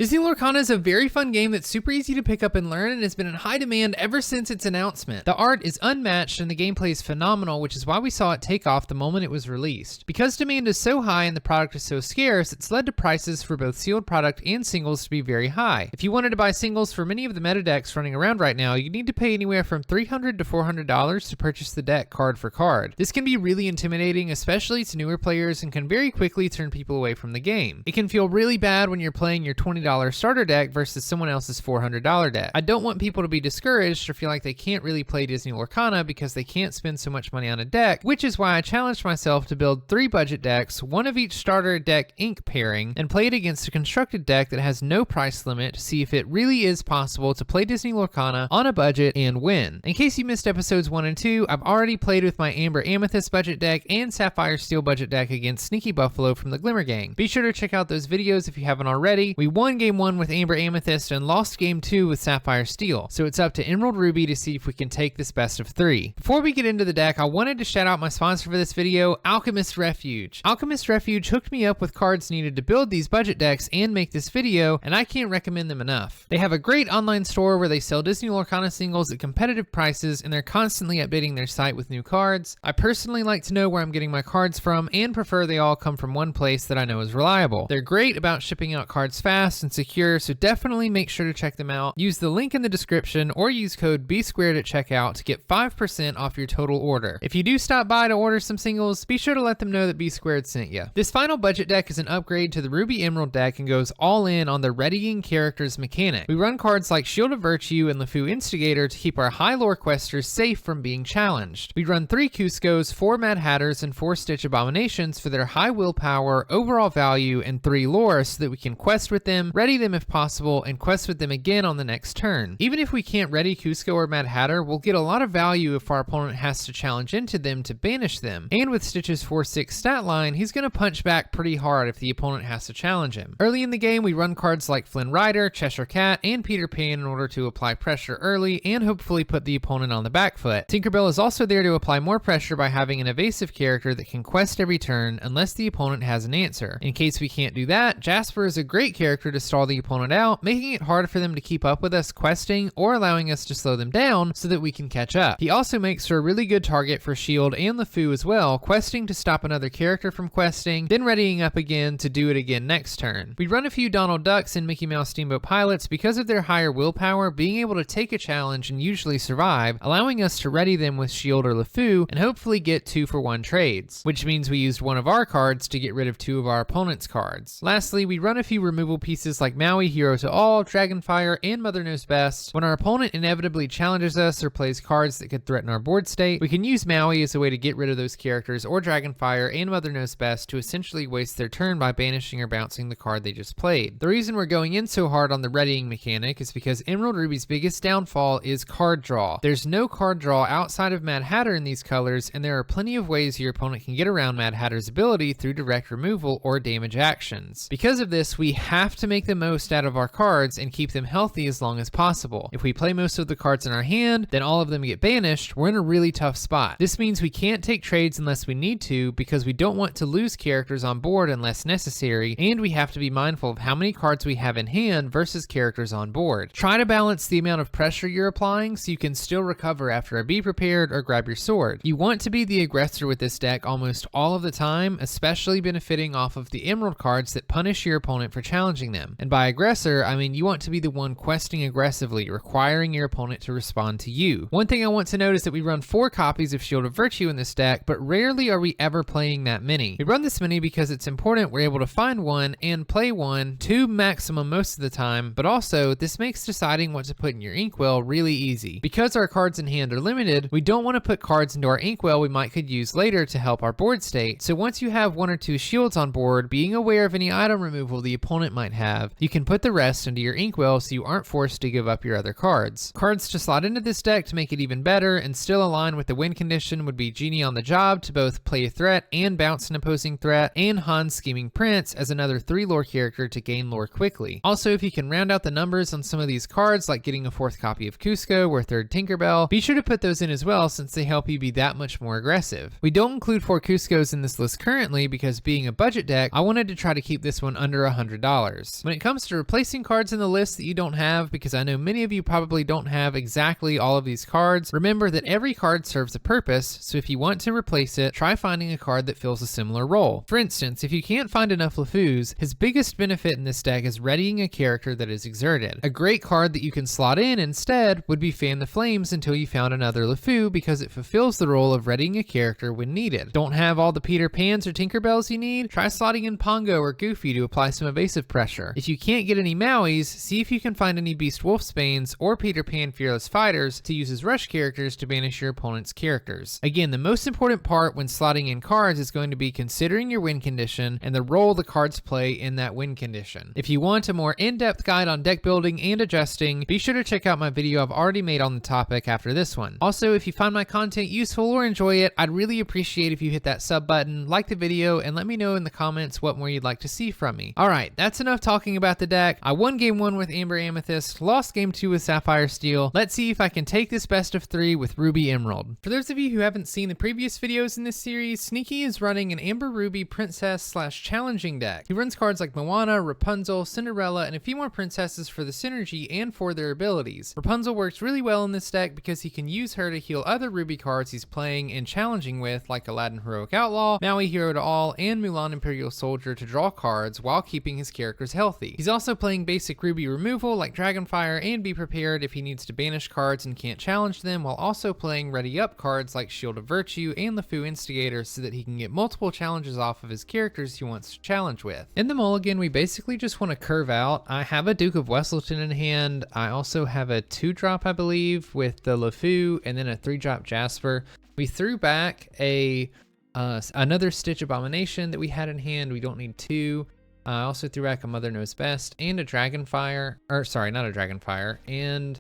Disney Lorcana is a very fun game that's super easy to pick up and learn and has been in high demand ever since its announcement. The art is unmatched and the gameplay is phenomenal, which is why we saw it take off the moment it was released. Because demand is so high and the product is so scarce, it's led to prices for both sealed product and singles to be very high. If you wanted to buy singles for many of the meta decks running around right now, you need to pay anywhere from $300 to $400 to purchase the deck card for card. This can be really intimidating, especially to newer players, and can very quickly turn people away from the game. It can feel really bad when you're playing your $20 starter deck versus someone else's $400 deck. I don't want people to be discouraged or feel like they can't really play Disney Lorcana because they can't spend so much money on a deck, which is why I challenged myself to build 3 budget decks, one of each starter deck ink pairing, and play it against a constructed deck that has no price limit to see if it really is possible to play Disney Lorcana on a budget and win. In case you missed episodes 1 and 2, I've already played with my Amber Amethyst budget deck and Sapphire Steel budget deck against SneakyBuffalo from the Glimmer Gang. Be sure to check out those videos if you haven't already. We won game 1 with Amber Amethyst and lost game 2 with Sapphire Steel, so it's up to Emerald Ruby to see if we can take this best of 3. Before we get into the deck, I wanted to shout out my sponsor for this video, Alchemist Refuge. Alchemist Refuge hooked me up with cards needed to build these budget decks and make this video, and I can't recommend them enough. They have a great online store where they sell Disney Lorcana singles at competitive prices, and they're constantly updating their site with new cards. I personally like to know where I'm getting my cards from and prefer they all come from one place that I know is reliable. They're great about shipping out cards fast and secure, so definitely make sure to check them out. Use the link in the description or use code B² at checkout to get 5% off your total order. If you do stop by to order some singles, be sure to let them know that B² sent you. This final budget deck is an upgrade to the Ruby Emerald deck and goes all in on the readying characters mechanic. We run cards like Shield of Virtue and LeFou Instigator to keep our high lore questers safe from being challenged. We run 3 Cuscos, 4 Mad Hatters, and 4 Stitch Abominations for their high willpower, overall value, and 3 lore so that we can quest with them, ready them if possible, and quest with them again on the next turn. Even if we can't ready Cusco or Mad Hatter, we'll get a lot of value if our opponent has to challenge into them to banish them. And with Stitch's 4/6 stat line, he's going to punch back pretty hard if the opponent has to challenge him. Early in the game, we run cards like Flynn Rider, Cheshire Cat, and Peter Pan in order to apply pressure early and hopefully put the opponent on the back foot. Tinkerbell is also there to apply more pressure by having an evasive character that can quest every turn unless the opponent has an answer. In case we can't do that, Jasper is a great character to stall the opponent out, making it hard for them to keep up with us questing or allowing us to slow them down so that we can catch up. He also makes for a really good target for Shield and LeFou as well, questing to stop another character from questing, then readying up again to do it again next turn. We run a few Donald Ducks and Mickey Mouse Steamboat Pilots because of their higher willpower, being able to take a challenge and usually survive, allowing us to ready them with Shield or LeFou and hopefully get 2-for-1 trades, which means we used one of our cards to get rid of 2 of our opponent's cards. Lastly, we run a few removal pieces like Maui, Hero to All, Dragonfire, and Mother Knows Best. When our opponent inevitably challenges us or plays cards that could threaten our board state, we can use Maui as a way to get rid of those characters, or Dragonfire and Mother Knows Best to essentially waste their turn by banishing or bouncing the card they just played. The reason we're going in so hard on the readying mechanic is because Emerald Ruby's biggest downfall is card draw. There's no card draw outside of Mad Hatter in these colors, and there are plenty of ways your opponent can get around Mad Hatter's ability through direct removal or damage actions. Because of this, we have to make the most out of our cards and keep them healthy as long as possible. If we play most of the cards in our hand, then all of them get banished, we're in a really tough spot. This means we can't take trades unless we need to because we don't want to lose characters on board unless necessary, and we have to be mindful of how many cards we have in hand versus characters on board. Try to balance the amount of pressure you're applying so you can still recover after a Be Prepared or grab your sword. You want to be the aggressor with this deck almost all of the time, especially benefiting off of the Emerald cards that punish your opponent for challenging them. And by aggressor, I mean you want to be the one questing aggressively, requiring your opponent to respond to you. One thing I want to note is that we run 4 copies of Shield of Virtue in this deck, but rarely are we ever playing that many. We run this many because it's important we're able to find one and play one, 2 maximum most of the time, but also this makes deciding what to put in your inkwell really easy. Because our cards in hand are limited, we don't want to put cards into our inkwell we might could use later to help our board state, so once you have 1 or 2 shields on board, being aware of any item removal the opponent might have, you can put the rest into your inkwell so you aren't forced to give up your other cards. Cards to slot into this deck to make it even better and still align with the win condition would be Genie on the Job to both play a threat and bounce an opposing threat, and Han's Scheming Prince as another 3 lore character to gain lore quickly. Also, if you can round out the numbers on some of these cards, like getting a 4th copy of Cusco or 3rd Tinkerbell, be sure to put those in as well since they help you be that much more aggressive. We don't include 4 Cuscos in this list currently because being a budget deck, I wanted to try to keep this one under $100. When it comes to replacing cards in the list that you don't have, because I know many of you probably don't have exactly all of these cards, remember that every card serves a purpose, so if you want to replace it, try finding a card that fills a similar role. For instance, if you can't find enough LeFous, his biggest benefit in this deck is readying a character that is exerted. A great card that you can slot in instead would be Fan the Flames until you found another LeFous, because it fulfills the role of readying a character when needed. Don't have all the Peter Pans or Tinkerbells you need? Try slotting in Pongo or Goofy to apply some evasive pressure. If you can't get any Mauis, see if you can find any Beast Wolfsbanes or Peter Pan Fearless Fighters to use as rush characters to banish your opponent's characters. Again, the most important part when slotting in cards is going to be considering your win condition and the role the cards play in that win condition. If you want a more in-depth guide on deck building and adjusting, be sure to check out my video I've already made on the topic after this one. Also, if you find my content useful or enjoy it, I'd really appreciate if you hit that sub button, like the video, and let me know in the comments what more you'd like to see from me. Alright, that's enough talking about the deck. I won game 1 with Amber Amethyst, lost game 2 with Sapphire Steel. Let's see if I can take this best of 3 with Ruby Emerald. For those of you who haven't seen the previous videos in this series, Sneaky is running an Amber Ruby Princess / challenging deck. He runs cards like Moana, Rapunzel, Cinderella, and a few more princesses for the synergy and for their abilities. Rapunzel works really well in this deck because he can use her to heal other Ruby cards he's playing and challenging with, like Aladdin Heroic Outlaw, Maui Hero to All, and Mulan Imperial Soldier to draw cards while keeping his characters healthy. He's also playing basic Ruby removal like Dragonfire and Be Prepared if he needs to banish cards and can't challenge them, while also playing Ready Up cards like Shield of Virtue and LeFou Instigator so that he can get multiple challenges off of his characters he wants to challenge with. In the mulligan, we basically just want to curve out. I have a Duke of Wesselton in hand. I also have a 2-drop, I believe, with the LeFou, and then a 3-drop Jasper. We threw back another Stitch Abomination that we had in hand. We don't need 2. I also threw back a Mother Knows Best and a Dragonfire, or sorry, not a Dragonfire, and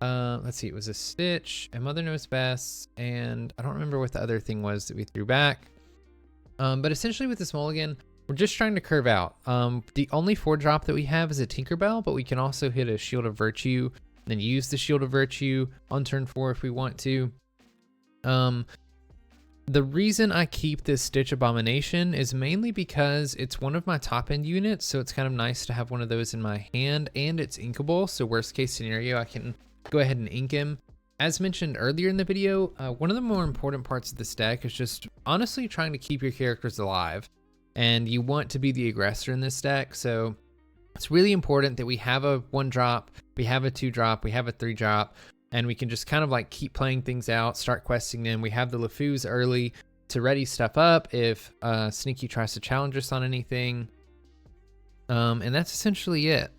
let's see, it was a Stitch, a Mother Knows Best, and I don't remember what the other thing was that we threw back. But essentially with this mulligan, we're just trying to curve out. The only 4-drop that we have is a Tinkerbell, but we can also hit a Shield of Virtue, then use the Shield of Virtue on turn 4 if we want to. The reason I keep this Stitch Abomination is mainly because it's one of my top end units, so it's kind of nice to have one of those in my hand, and it's inkable, so worst case scenario, I can go ahead and ink him. As mentioned earlier in the video, one of the more important parts of this deck is just honestly trying to keep your characters alive, and you want to be the aggressor in this deck, so it's really important that we have a 1-drop, we have a 2-drop, we have a 3-drop, and we can just kind of like keep playing things out, start questing them. We have the LeFous early to ready stuff up if Sneaky tries to challenge us on anything. And that's essentially it.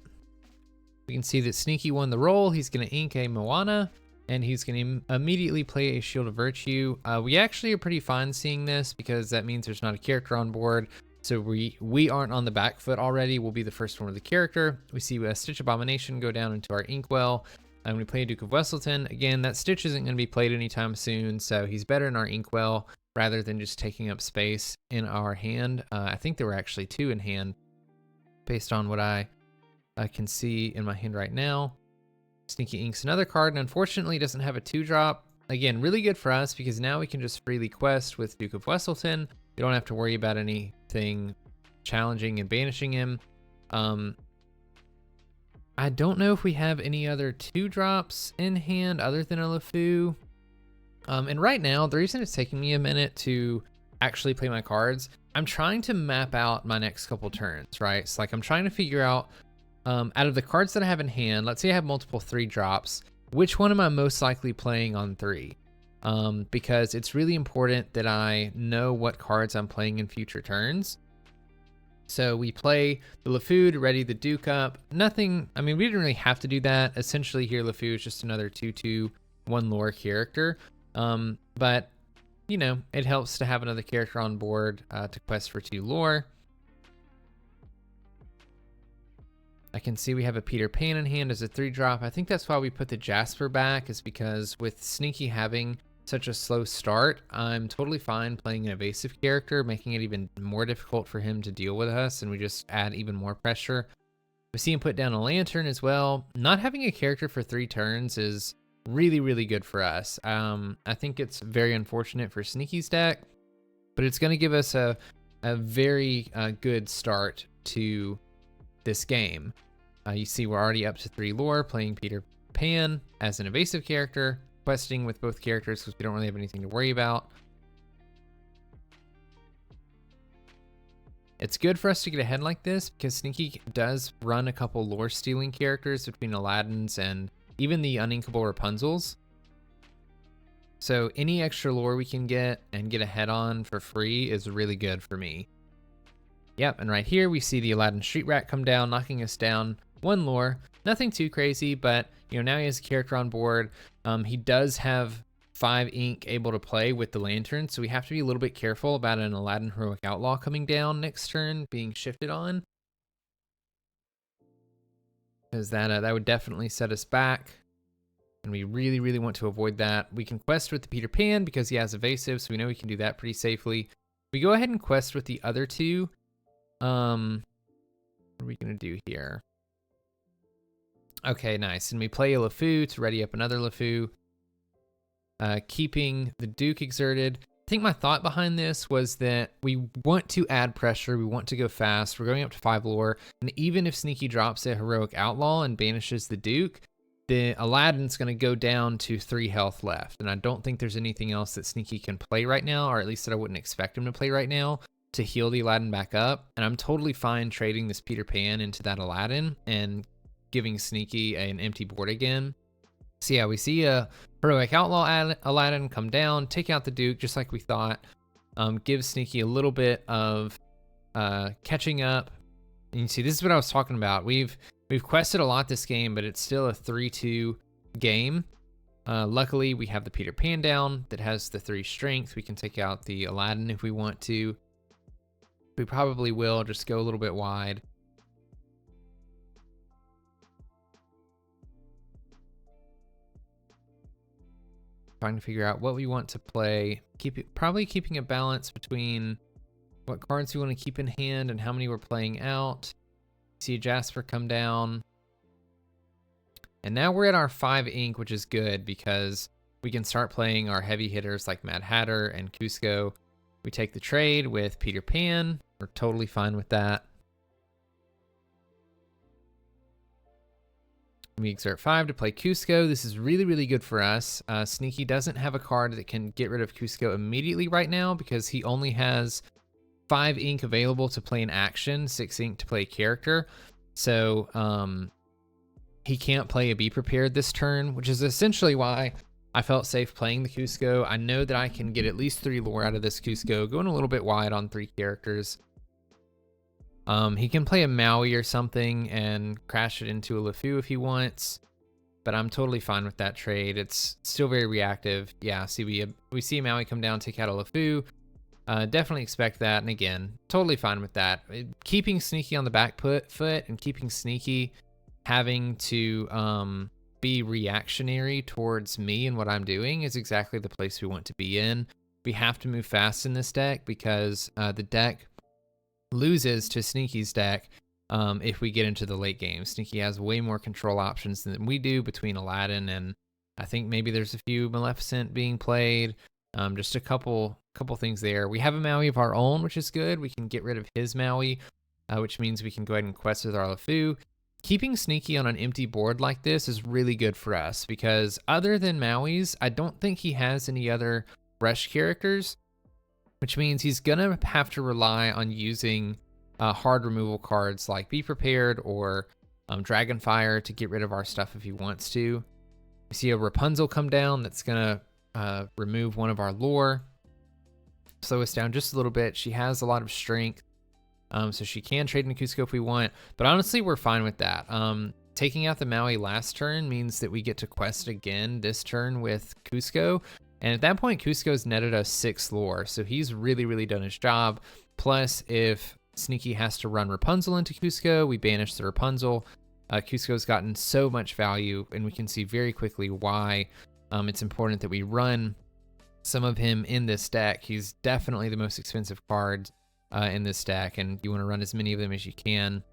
We can see that Sneaky won the roll. He's going to ink a Moana, and he's going to immediately play a Shield of Virtue. We actually are pretty fine seeing this because that means there's not a character on board. So we aren't on the back foot already. We'll be the first one with the character. We see a Stitch Abomination go down into our Inkwell. And we play a Duke of Wesselton. Again, that Stitch isn't going to be played anytime soon, so he's better in our Inkwell rather than just taking up space in our hand. I think there were actually 2 in hand based on what I can see in my hand right now. Sneaky inks another card, and unfortunately doesn't have a 2-drop. Again, really good for us because now we can just freely quest with Duke of Wesselton. We don't have to worry about anything challenging and banishing him. I don't know if we have any other 2-drops in hand other than a LeFou. And right now, the reason it's taking me a minute to actually play my cards, I'm trying to map out my next couple turns, right? So like I'm trying to figure out, out of the cards that I have in hand, let's say I have multiple 3-drops, which one am I most likely playing on 3? Because it's really important that I know what cards I'm playing in future turns. So we play the LeFou to ready the Duke up. Nothing, I mean, we didn't really have to do that. Essentially here, LeFou is just another 2/2, 1 lore character. But, you know, it helps to have another character on board to quest for 2 lore. I can see we have a Peter Pan in hand as a 3-drop. I think that's why we put the Jasper back, is because with Sneaky having such a slow start, I'm totally fine playing an evasive character, making it even more difficult for him to deal with us, and we just add even more pressure. We see him put down a Lantern as well. Not having a character for 3 turns is really, really good for us. I think it's very unfortunate for Sneaky's deck, but it's going to give us a very good start to this game. You see we're already up to 3 lore, playing Peter Pan as an evasive character, questing with both characters because we don't really have anything to worry about. It's good for us to get ahead like this because Sneaky does run a couple lore stealing characters between Aladdin's and even the uninkable Rapunzel's. So any extra lore we can get and get ahead on for free is really good for me. Yep, and right here we see the Aladdin Street Rat come down, knocking us down 1 lore. Nothing too crazy, but you know, now he has a character on board. He does have 5 ink able to play with the lantern, so we have to be a little bit careful about an Aladdin Heroic Outlaw coming down next turn, being shifted on. Because that would definitely set us back. And we really, really want to avoid that. We can quest with the Peter Pan because he has evasive, so we know we can do that pretty safely. We go ahead and quest with the other 2. What are we going to do here? Okay, nice. And we play a LeFou to ready up another LeFou. Keeping the Duke exerted. I think my thought behind this was that we want to add pressure. We want to go fast. We're going up to 5 lore. And even if Sneaky drops a Heroic Outlaw and banishes the Duke, the Aladdin's going to go down to 3 health left. And I don't think there's anything else that Sneaky can play right now, or at least that I wouldn't expect him to play right now, to heal the Aladdin back up. And I'm totally fine trading this Peter Pan into that Aladdin and giving Sneaky an empty board again. So yeah, we see a Heroic Outlaw Aladdin come down, take out the Duke just like we thought. Give Sneaky a little bit of catching up. And you see, this is what I was talking about. We've quested a lot this game, but it's still a 3-2 game. Luckily, we have the Peter Pan down that has the 3 strength. We can take out the Aladdin if we want to. We probably will just go a little bit wide. Trying to figure out what we want to play. Probably keeping a balance between what cards we want to keep in hand and how many we're playing out. See Jasper come down. And now we're at our 5 ink, which is good because we can start playing our heavy hitters like Mad Hatter and Cusco. We take the trade with Peter Pan. We're totally fine with that. We exert 5 to play Cusco. This is really, really good for us. Sneaky doesn't have a card that can get rid of Cusco immediately right now because he only has 5 ink available to play an action, 6 ink to play a character. So he can't play a Be Prepared this turn, which is essentially why I felt safe playing the Cusco. I know that I can get at least 3 lore out of this Cusco, going a little bit wide on 3 characters. He can play a Maui or something and crash it into a LeFou if he wants, but I'm totally fine with that trade. It's still very reactive. Yeah, see, we see a Maui come down, take out a LeFou. Definitely expect that, and again, totally fine with that. Keeping Sneaky on the back foot and keeping Sneaky having to be reactionary towards me and what I'm doing is exactly the place we want to be in. We have to move fast in this deck because the deck loses to Sneaky's deck if we get into the late game. Sneaky has way more control options than we do between Aladdin and I think maybe there's a few Maleficent being played. Just a couple things there. We have a Maui of our own, which is good. We can get rid of his Maui, which means we can go ahead and quest with our LeFou. Keeping Sneaky on an empty board like this is really good for us because other than Maui's, I don't think he has any other rush characters, which means he's gonna have to rely on using hard removal cards like Be Prepared or Dragonfire to get rid of our stuff if he wants to. We see a Rapunzel come down that's gonna remove one of our lore, slow us down just a little bit. She has a lot of strength, so she can trade in Cusco if we want, but honestly we're fine with that. Taking out the Maui last turn means that we get to quest again this turn with Cusco, and at that point Cusco's netted us 6 lore, so he's really, really done his job. Plus, if Sneaky has to run Rapunzel into Cusco, we banish the Rapunzel. Cusco's gotten so much value, and we can see very quickly why it's important that we run some of him in this deck. He's definitely the most expensive card in this deck, and you want to run as many of them as you can.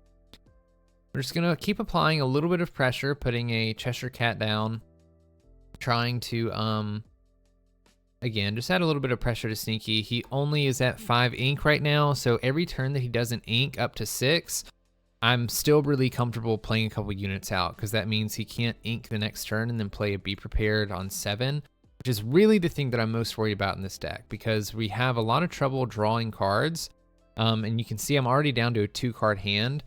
We're just going to keep applying a little bit of pressure, putting a Cheshire Cat down, trying to, again, just add a little bit of pressure to Sneaky. He only is at 5 ink right now, so every turn that he doesn't ink up to 6, I'm still really comfortable playing a couple units out because that means he can't ink the next turn and then play a Be Prepared on 7, which is really the thing that I'm most worried about in this deck because we have a lot of trouble drawing cards. And you can see I'm already down to a 2-card hand.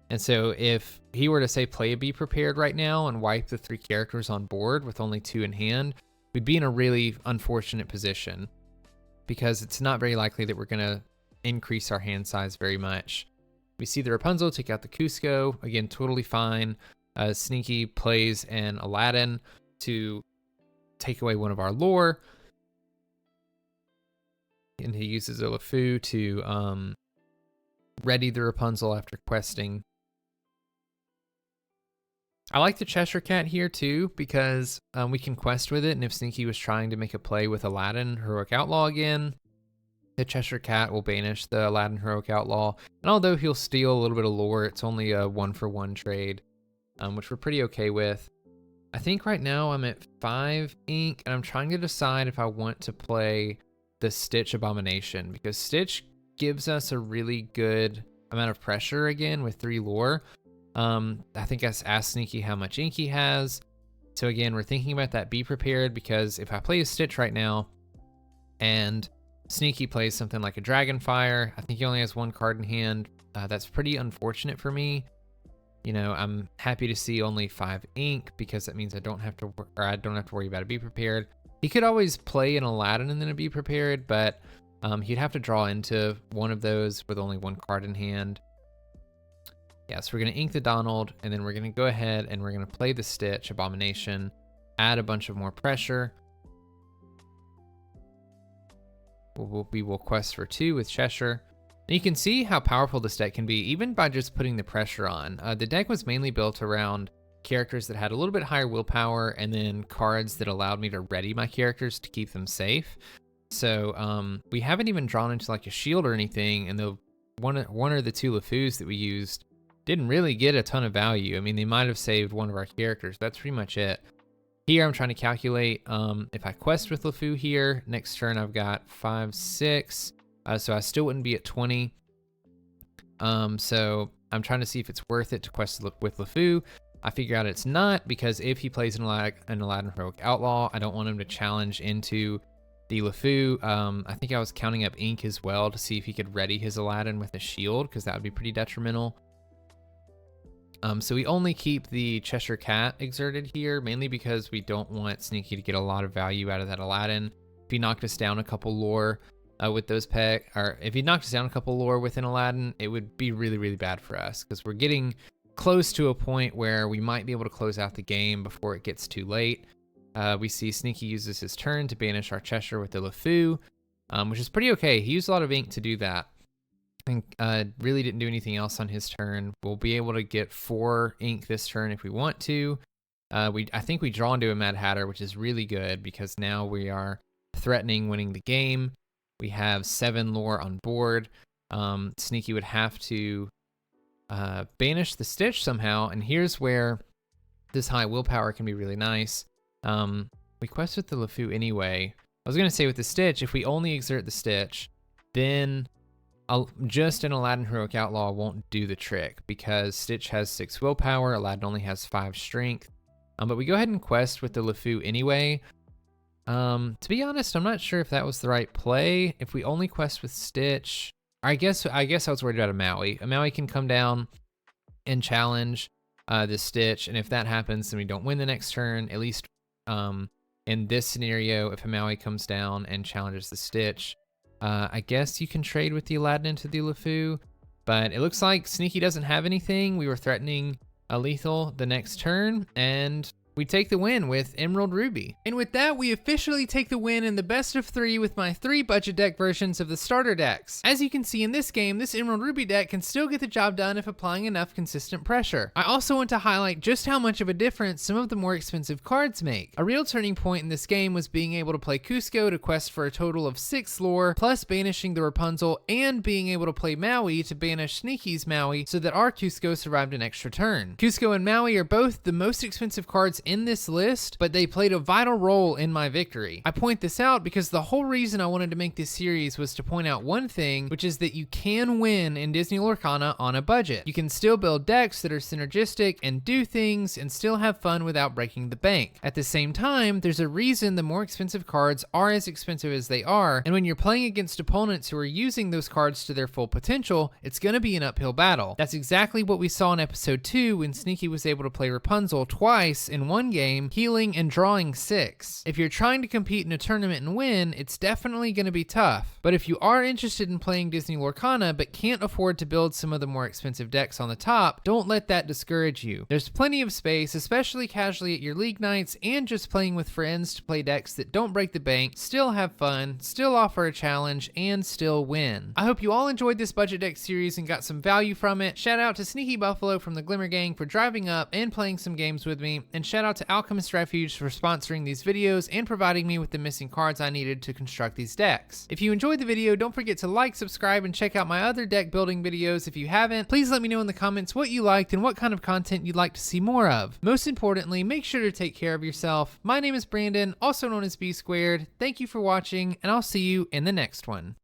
And so if he were to say play a Be Prepared right now and wipe the 3 characters on board with only 2 in hand, we'd be in a really unfortunate position because it's not very likely that we're going to increase our hand size very much. We see the Rapunzel take out the Cusco, again, totally fine. Sneaky plays an Aladdin to take away one of our lore. And he uses a LeFou to ready the Rapunzel after questing. I like the Cheshire Cat here too because we can quest with it, and if Sneaky was trying to make a play with Aladdin Heroic Outlaw again, the Cheshire Cat will banish the Aladdin Heroic Outlaw, and although he'll steal a little bit of lore, it's only a 1-for-1 trade, which we're pretty okay with. I think right now I'm at 5 ink, and I'm trying to decide if I want to play the Stitch Abomination, because Stitch gives us a really good amount of pressure again with 3 lore. I think I asked Sneaky how much ink he has. So again, we're thinking about that Be Prepared, because if I play a Stitch right now and Sneaky plays something like a Dragonfire, I think he only has 1 card in hand. That's pretty unfortunate for me. You know, I'm happy to see only 5 ink because that means I don't have to worry about a Be Prepared. He could always play an Aladdin and then a Be Prepared, but he'd have to draw into one of those with only 1 card in hand. Yeah, so we're going to ink the Donald, and then we're going to go ahead and we're going to play the Stitch Abomination, add a bunch of more pressure. We will quest for 2 with Cheshire. And you can see how powerful this deck can be, even by just putting the pressure on. The deck was mainly built around characters that had a little bit higher willpower, and then cards that allowed me to ready my characters to keep them safe. So we haven't even drawn into like a shield or anything, and the one or the 2 LeFous that we used didn't really get a ton of value. I mean, they might have saved one of our characters. That's pretty much it. Here, I'm trying to calculate if I quest with LeFou here, next turn I've got 5, 6, so I still wouldn't be at 20. So I'm trying to see if it's worth it to quest with LeFou. I figure out it's not, because if he plays an Aladdin Heroic Outlaw, I don't want him to challenge into the LeFou. I think I was counting up ink as well to see if he could ready his Aladdin with a shield, because that would be pretty detrimental. So we only keep the Cheshire Cat exerted here, mainly because we don't want Sneaky to get a lot of value out of that Aladdin. If he knocked us down a couple lore with those or if he knocked us down a couple lore with an Aladdin, it would be really, really bad for us, because we're getting close to a point where we might be able to close out the game before it gets too late. We see Sneaky uses his turn to banish our Cheshire with the LeFou, which is pretty okay. He used a lot of ink to do that. And really didn't do anything else on his turn. We'll be able to get 4 ink this turn if we want to. I think we draw into a Mad Hatter, which is really good, because now we are threatening winning the game. We have 7 lore on board. Sneaky would have to banish the Stitch somehow, and here's where this high willpower can be really nice. We quest with the LeFou anyway. I was going to say with the Stitch, if we only exert the Stitch, then just an Aladdin Heroic Outlaw won't do the trick, because Stitch has 6 willpower, Aladdin only has 5 strength. But we go ahead and quest with the LeFou anyway. To be honest, I'm not sure if that was the right play. If we only quest with Stitch, I guess I was worried about a Maui. A Maui can come down and challenge the Stitch, and if that happens, then we don't win the next turn. At least in this scenario, if a Maui comes down and challenges the Stitch, I guess you can trade with the Aladdin into the LeFou, but it looks like Sneaky doesn't have anything. We were threatening a lethal the next turn, and we take the win with Emerald Ruby. And with that, we officially take the win in the best of 3 with my 3 budget deck versions of the starter decks. As you can see in this game, this Emerald Ruby deck can still get the job done if applying enough consistent pressure. I also want to highlight just how much of a difference some of the more expensive cards make. A real turning point in this game was being able to play Cusco to quest for a total of 6 lore, plus banishing the Rapunzel, and being able to play Maui to banish Sneaky's Maui so that our Cusco survived an extra turn. Cusco and Maui are both the most expensive cards in this list, but they played a vital role in my victory. I point this out because the whole reason I wanted to make this series was to point out one thing, which is that you can win in Disney Lorcana on a budget. You can still build decks that are synergistic and do things and still have fun without breaking the bank. At the same time, there's a reason the more expensive cards are as expensive as they are, and when you're playing against opponents who are using those cards to their full potential, it's going to be an uphill battle. That's exactly what we saw in episode 2 when Sneaky was able to play Rapunzel twice in one game, healing and drawing 6. If you're trying to compete in a tournament and win, it's definitely going to be tough. But if you are interested in playing Disney Lorcana but can't afford to build some of the more expensive decks on the top, don't let that discourage you. There's plenty of space, especially casually at your league nights and just playing with friends, to play decks that don't break the bank, still have fun, still offer a challenge, and still win. I hope you all enjoyed this budget deck series and got some value from it. Shout out to SneakyBuffalo from the Glimmer Gang for driving up and playing some games with me, and shout out to Alchemist Refuge for sponsoring these videos and providing me with the missing cards I needed to construct these decks. If you enjoyed the video, don't forget to like, subscribe, and check out my other deck building videos if you haven't. Please let me know in the comments what you liked and what kind of content you'd like to see more of. Most importantly, make sure to take care of yourself. My name is Brandon, also known as B Squared. Thank you for watching, and I'll see you in the next one.